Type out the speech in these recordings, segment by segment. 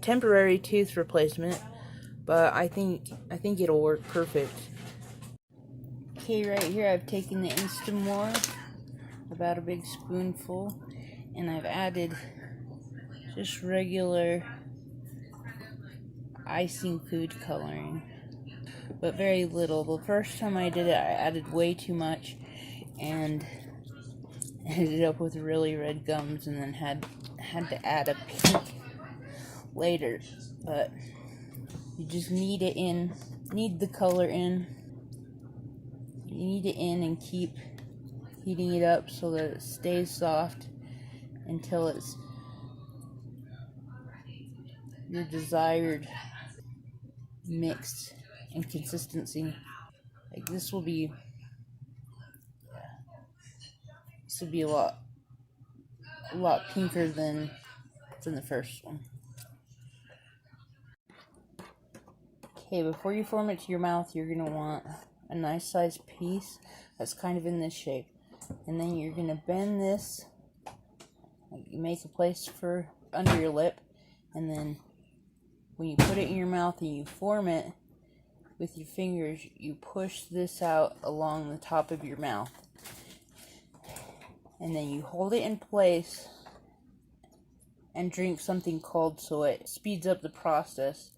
temporary tooth replacement, but I think it'll work perfect. Okay, right here I've taken the Instamore, about a big spoonful, and I've added just regular icing food coloring, but very little. The first time I did it, I added way too much and ended up with really red gums, and then had to add a pink later. But you just need the color in. You need it in and keep heating it up so that it stays soft until it's your desired mix and consistency. Like this will be a lot pinker than the first one. Okay, before you form it to your mouth, you're gonna want a nice sized piece that's kind of in this shape, and then you're gonna bend this. You make a place for under your lip, and then when you put it in your mouth and you form it with your fingers, you push this out along the top of your mouth, and then you hold it in place and drink something cold so it speeds up the process.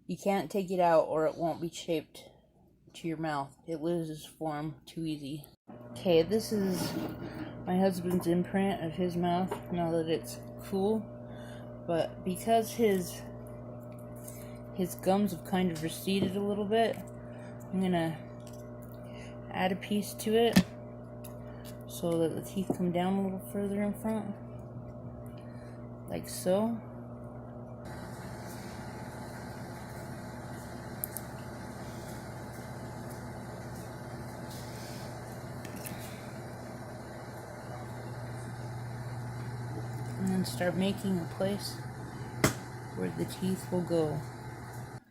You can't take it out or it won't be shaped to your mouth. It loses form too easy. Okay, this is my husband's imprint of his mouth now that it's cool, but because his gums have kind of receded a little bit, I'm gonna add a piece to it so that the teeth come down a little further in front, like so. And then start making a place where the teeth will go.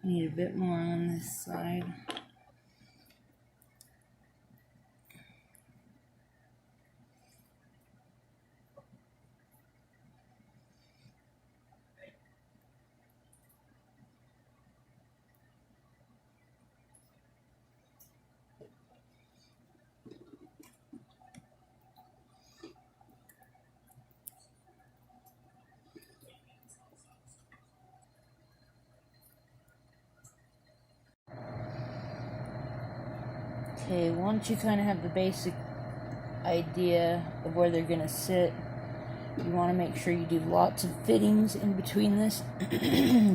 I need a bit more on this side. Okay, once you kind of have the basic idea of where they're going to sit, you want to make sure you do lots of fittings in between this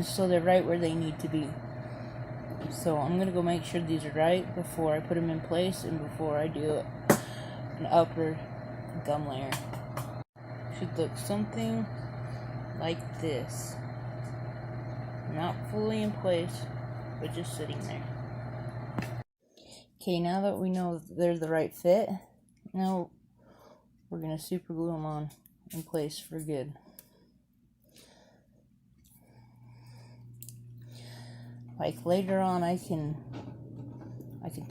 so they're right where they need to be. So I'm going to go make sure these are right before I put them in place and before I do an upper gum layer. Should look something like this. Not fully in place, but just sitting there. Okay, now that we know that they're the right fit, now we're going to super glue them on in place for good. Like later on, I can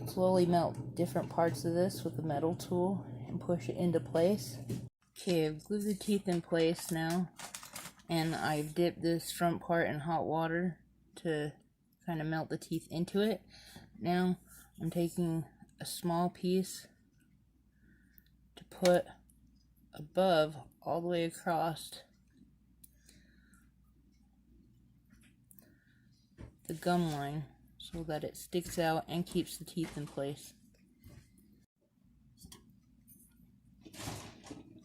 slowly melt different parts of this with a metal tool and push it into place. Okay, I've glued the teeth in place now, and I've dipped this front part in hot water to kind of melt the teeth into it. Now I'm taking a small piece to put above all the way across the gum line so that it sticks out and keeps the teeth in place.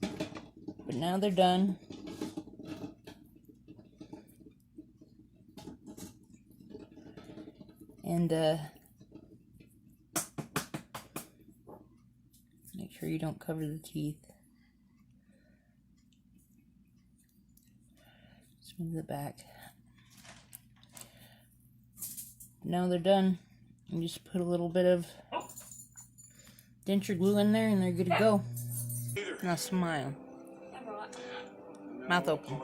But now they're done. And make sure you don't cover the teeth. Smooth it back. Now they're done. You just put a little bit of denture glue in there and they're good to go. Now smile. Mouth open.